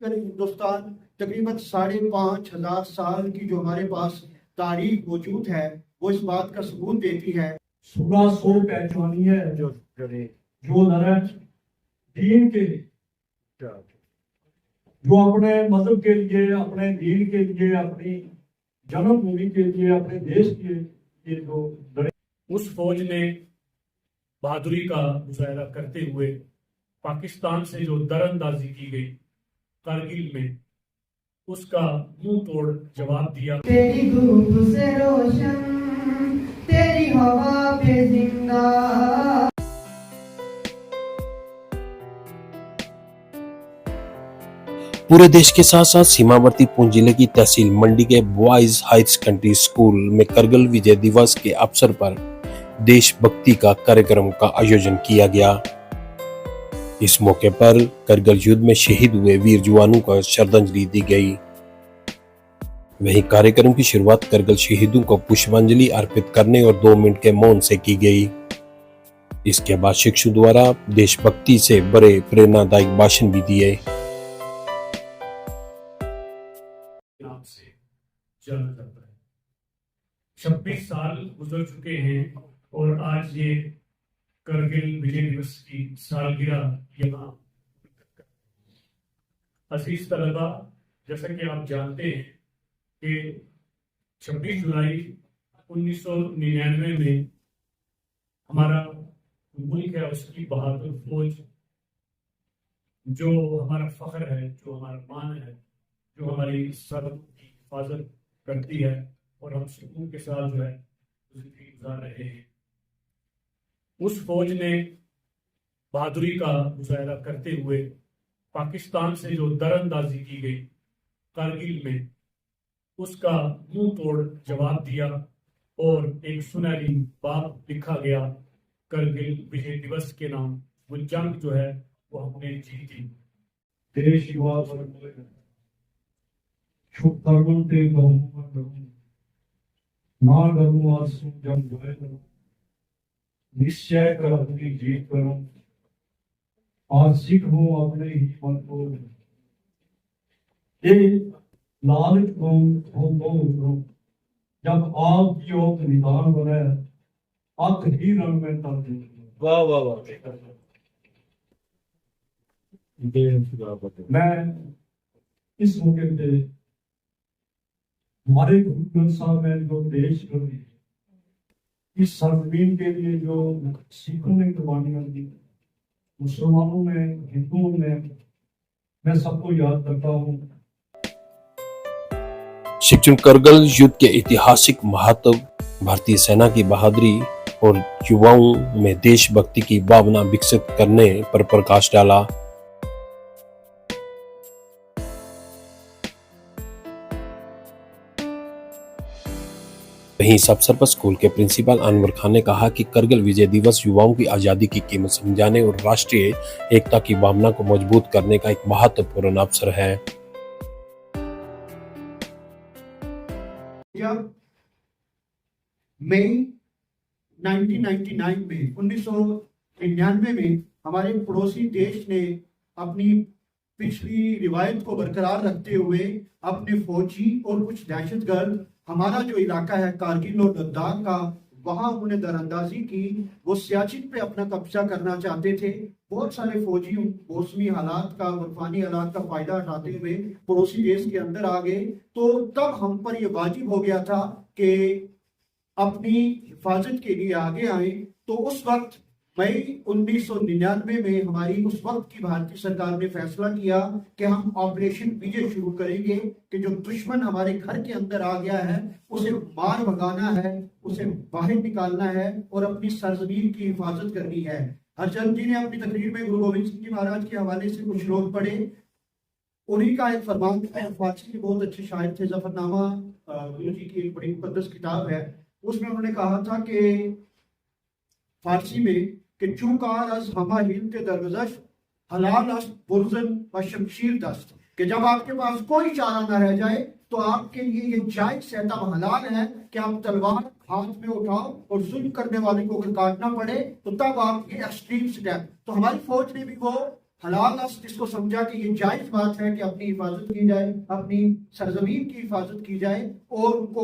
हिंदुस्तान तकरीबन 5,500 साल की जो हमारे पास तारीख मौजूद है वो इस बात का सबूत देती है। 1600 पहचानी है जो नर दीन के लिए, जो अपने मजहब के लिए, अपने दीन के लिए, अपनी जन्मभूमि के लिए, अपने देश के लिए जो लड़े, उस फौज ने बहादुरी का मुजाहरा करते हुए पाकिस्तान से जो दरअंदाजी की गई कारगिल में, उसका मुंह तोड़ जवाब दिया। तेरी धूप से रोशन, तेरी हवा पे जिंदा। पूरे देश के साथ साथ सीमावर्ती पुंछ जिले की तहसील मंडी के बॉयज हाई सेकेंडरी स्कूल में करगिल विजय दिवस के अवसर पर देशभक्ति का कार्यक्रम का आयोजन किया गया। इस मौके पर करगिल युद्ध में शहीद हुए वीर जवानों को श्रद्धांजलि दी गई। वहीं कार्यक्रम की शुरुआत करगिल शहीदों को पुष्पांजलि अर्पित करने और 2 मिनट के मौन से की गई। इसके बाद शिक्षकों द्वारा देशभक्ति से बड़े प्रेरणादायक भाषण भी दिए। से जाना जाता है। 26 साल गुजर चुके हैं और आज ये करगिल विजय दिवस की सालगिरह यहाँ। अजीज तलबा, जैसा कि आप जानते हैं कि 26 जुलाई 1999 में हमारा मुल्क है, उसकी बहादुर फौज, जो हमारा फख्र है, जो हमारा मान है, जो हमारी सरहद की हिफाजत करती है और हम सुकून के साथ जो है जिंदगी गुजार रहे हैं। उस फौज ने बहादुरी का मुजाहरा करते हुए पाकिस्तान से जो दरअंदाजी की गई कारगिल में, उसका मुंह तोड़ जवाब दिया और एक सुनहरी बाब लिखा गया करगिल विजय दिवस के नाम। वो जंग जो है वो हमने जीती। देश युवा शुभ कर्मों ते ना करूँ आज जंग जय करूँ, निश्चय कर अपनी जीत करूँ, आज सिख हूँ अपने ही मन को। ये लालच को जब आप की ओर निदान बने, अत ही रंग में तर दे। वाह वाह वाह। मैं इस मौके पे हमारे गुरु ग्रंथ साहब में जो देश इस सरजमीन के लिए जो सिखों ने कुर्बानियां दी, मुसलमानों ने, हिंदुओं ने, मैं सबको याद करता हूँ। शिक्षण करगिल युद्ध के ऐतिहासिक महत्व, भारतीय सेना की बहादुरी और युवाओं में देशभक्ति की भावना विकसित करने पर प्रकाश डाला। वहीं इस अवसर पर स्कूल के प्रिंसिपल अनवर खान ने कहा कि करगिल विजय दिवस युवाओं की आजादी की कीमत समझाने और राष्ट्रीय एकता की भावना को मजबूत करने का एक महत्वपूर्ण अवसर है। जब मई 1999 में 1999 में हमारे पड़ोसी देश ने अपनी पिछली रिवायत को बरकरार रखते हुए अपने फौजी और कुछ दहशतगर्द हमारा जो इलाका है कारगिल और लद्दाख का, वहां उन्होंने दरअंदाजी की। वो सियाचिन पे अपना कब्जा करना चाहते थे। बहुत सारे फौजी मौसमी हालात का, बर्फानी हालात का फायदा उठाते हुए पड़ोसी देश के अंदर आ गए। तो तब हम पर यह वाजिब हो गया था कि अपनी हिफाजत के लिए आगे आए। तो उस वक्त मई 1999 में हमारी उस वक्त की भारतीय सरकार ने फैसला किया कि हम ऑपरेशन विजय शुरू करेंगे, कि जो दुश्मन हमारे घर के अंदर आ गया है उसे मार भगाना है, उसे बाहर निकालना है और अपनी सरजमीन की हिफाजत करनी है। हरचंद जी ने अपनी तकरीर में गुरु गोविंद सिंह जी महाराज के हवाले से कुछ श्लोक पढ़े। उन्हीं का एक फरमान, फारसी के बहुत अच्छे शायर थे, जफरनामा गुरु जी की एक बड़ी मुकद्दस किताब है। उसमें उन्होंने कहा था कि फारसी में कि चूकार अज हमा हिलते दरगजश हलाल अस बुर्जन व शमशीर दस्त, कि जब आपके पास कोई चारा ना रह जाए तो आपके लिए ये जायज है, तब हलाल है कि आप तलवार हाथ में उठाओ और जुल्म करने वाले को अगर काटना पड़े तो तब आप ये एक्सट्रीम स्टेप। तो हमारी फौज ने भी वो हलाल इसको समझा कि ये जायज बात है कि अपनी हिफाजत की जाए, अपनी सरजमीन की हिफाजत की जाए और उनको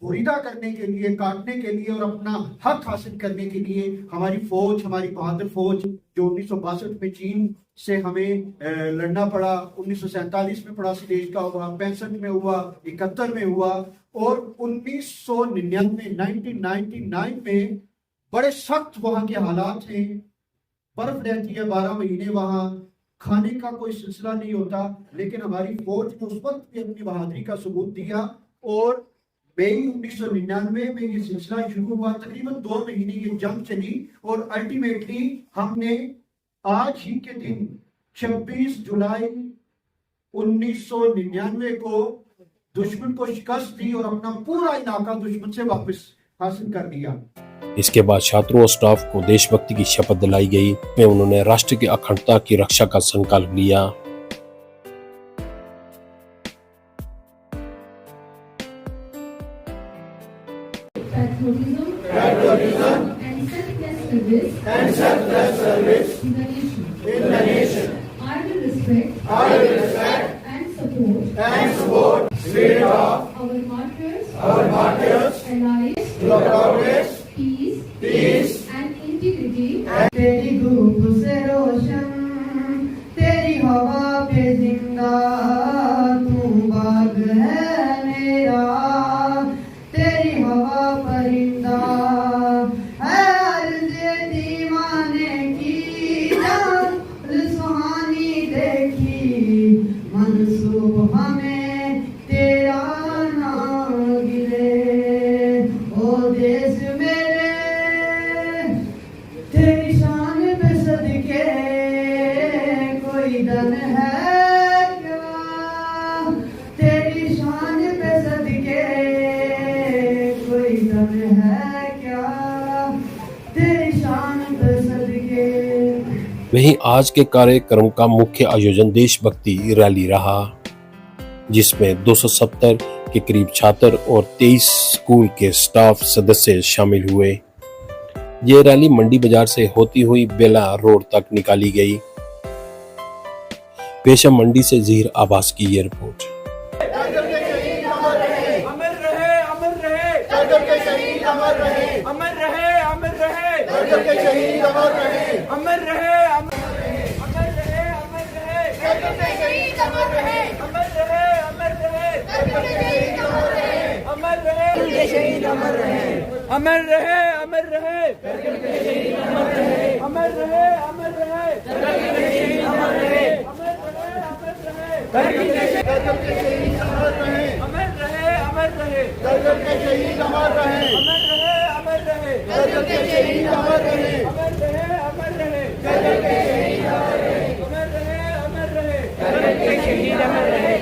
बुरीदा करने के लिए, काटने के लिए और अपना हक हासिल करने के लिए हमारी फौज, हमारी बहादुर फौज जो 1962 में चीन से हमें लड़ना पड़ा, 1947 में पड़ा देश का हुआ, 65 में हुआ, 71 में हुआ और 1999 में बड़े सख्त वहां के हालात हैं। बर्फ रहती है 12 महीने, वहां खाने का कोई सिलसिला नहीं होता, लेकिन हमारी फौज ने उस वक्त भी अपनी बहादुरी का सबूत दिया और मई 1999 में ये सिलसिला शुरू हुआ। तकरीबन 2 महीने ये जंग चली और अल्टीमेटली हमने आज ही के दिन 26 जुलाई 1999 को दुश्मन को शिकस्त दी और अपना पूरा इलाका दुश्मन से वापस हासिल कर लिया। इसके बाद छात्रों और स्टाफ को देशभक्ति की शपथ दिलाई गई, में उन्होंने राष्ट्र की अखंडता की रक्षा का संकल्प लिया। Patriotism and selfless service in the nation. I will respect and support spirit of our martyrs, allies, peace and integrity. तेरी धूप से रोशन, तेरी हवा पे जिंदा, तू बाग है मेरा, तेरी हवा परिंदा है अर्ज़े दीवाने की, जान सुहानी देखी, मंसूब हमें तेरा नाम गिले। ओ देश मेरे तेरी शान पे सदके कोई दन है क्या, तेरी शान पे सदके कोई दन है क्या, तेरी शान पे सदके। वहीं आज के कार्यक्रम का मुख्य आयोजन देशभक्ति रैली रहा, जिसमें 270 के करीब छात्र और 23 स्कूल के स्टाफ सदस्य शामिल हुए। ये रैली मंडी बाजार से होती हुई बेला रोड तक निकाली गई। पेशा मंडी से ज़हीर आबास की ये रिपोर्ट। अमर रहे, अमर रहे, अमर रहे, अमर रहे, अमर रहे, अमर रहे, अमर रहे, अमर रहे, अमर रहे, अमर रहे, अमर रहे, अमर रहे, अमर रहे, अमर रहे, अमर रहे, अमर रहे, अमर रहे, अमर रहे, अमर रहे, शहीद अमर रहे, अमर रहे, अमर रहे, अमर रहे, अमर रहे, अमर रहे, अमर रहे, अमर रहे, अमर रहे, अमर रहे, करगिल के शहीद अमर रहे, अमर रहे, अमर रहे, करगिल के शहीद अमर रहे, अमर रहे, अमर रहे, करगिल के शहीद अमर रहे, अमर रहे, अमर रहे, करगिल के शहीद अमर रहे,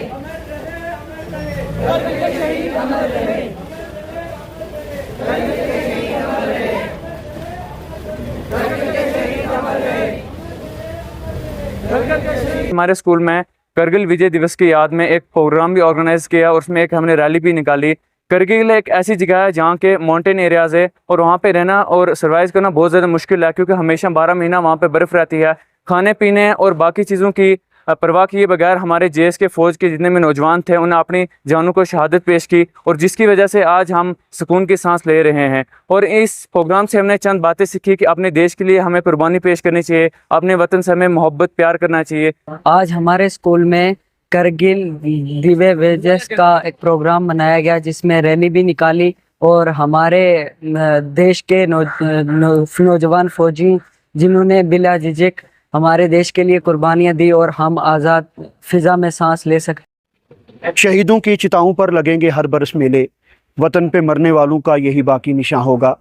अमर रहे, अमर रहे, करगिल के शहीद अमर रहे, करगिल के शहीद अमर रहे, करगिल के शहीद अमर रहे, करगिल के शहीद। हमारे स्कूल में करगिल विजय दिवस की याद में एक प्रोग्राम भी ऑर्गेनाइज किया और उसमें एक हमने रैली भी निकाली। करगिल एक ऐसी जगह है जहाँ के माउंटेन एरियाज़ है और वहाँ पे रहना और सर्वाइव करना बहुत ज़्यादा मुश्किल है, क्योंकि हमेशा 12 महीना वहाँ पे बर्फ़ रहती है। खाने पीने और बाकी चीज़ों की परवाह किए बगैर हमारे जेएस के फ़ौज के जितने भी नौजवान थे उन्हें अपनी जानों को शहादत पेश की, और जिसकी वजह से आज हम सुकून की सांस ले रहे हैं। और इस प्रोग्राम से हमने चंद बातें सीखी कि अपने देश के लिए हमें कुर्बानी पेश करनी चाहिए, अपने वतन से हमें मोहब्बत प्यार करना चाहिए। आज हमारे स्कूल में करगिल विजय दिवस का एक प्रोग्राम मनाया गया, जिसमें रैली भी निकाली और हमारे देश के नौजवान फौजी जिन्होंने बिला झिझक हमारे देश के लिए कुर्बानियां दी और हम आज़ाद फिजा में सांस ले सकें। शहीदों की चिताओं पर लगेंगे हर बरस मेले, वतन पे मरने वालों का यही बाकी निशान होगा।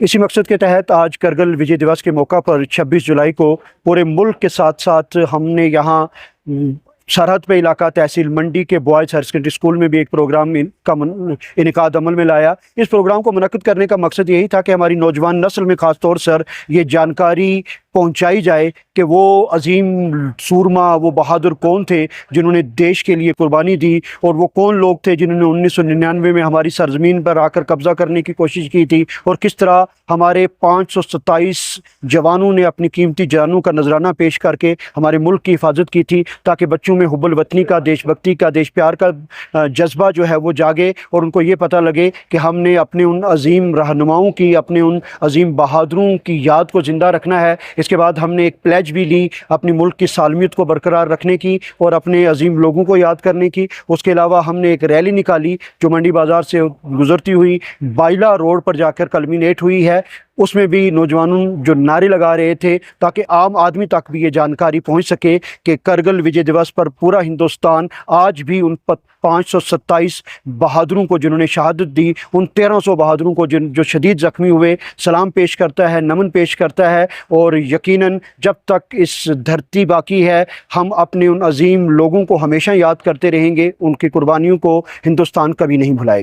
इसी मकसद के तहत आज करगिल विजय दिवस के मौका पर 26 जुलाई को पूरे मुल्क के साथ साथ हमने यहाँ सरहद पे इलाका तहसील मंडी के बॉयज़ हायर सेकेंडरी स्कूल में भी एक प्रोग्राम का इनेकाद अमल में लाया। इस प्रोग्राम को मुनक्किद करने का मकसद यही था कि हमारी नौजवान नस्ल में ख़ास तौर से ये जानकारी पहुंचाई जाए कि वो अजीम सूरमा, वो बहादुर कौन थे जिन्होंने देश के लिए कुर्बानी दी, और वो कौन लोग थे जिन्होंने 1999 में हमारी सरजमीन पर आकर कब्ज़ा करने की कोशिश की थी, और किस तरह हमारे 527 जवानों ने अपनी कीमती जानों का नजराना पेश करके हमारे मुल्क की हिफाजत की थी, ताकि बच्चों में हुब्बुल वतनी का, देशभक्ति का, देश प्यार का जज्बा जो है वो जागे, और उनको ये पता लगे कि हमने अपने उन अजीम रहनुमाओं की, अपने उन अजीम बहादुरों की याद को ज़िंदा रखना है। इसके बाद हमने एक प्लेज भी ली अपनी मुल्क की सालमियत को बरकरार रखने की और अपने अजीम लोगों को याद करने की। उसके अलावा हमने एक रैली निकाली जो मंडी बाज़ार से गुजरती हुई बाइला रोड पर जाकर कल्मिनेट हुई है। उसमें भी नौजवानों जो नारे लगा रहे थे ताकि आम आदमी तक भी ये जानकारी पहुंच सके कि करगिल विजय दिवस पर पूरा हिंदुस्तान आज भी उन 527 बहादुरों को जिन्होंने शहादत दी, उन 1300 बहादुरों को जो शदीद ज़ख्मी हुए, सलाम पेश करता है, नमन पेश करता है। और यकीनन जब तक इस धरती बाकी है हम अपने उन अजीम लोगों को हमेशा याद करते रहेंगे, उनकी कुर्बानियों को हिंदुस्तान कभी नहीं भुलाएगा।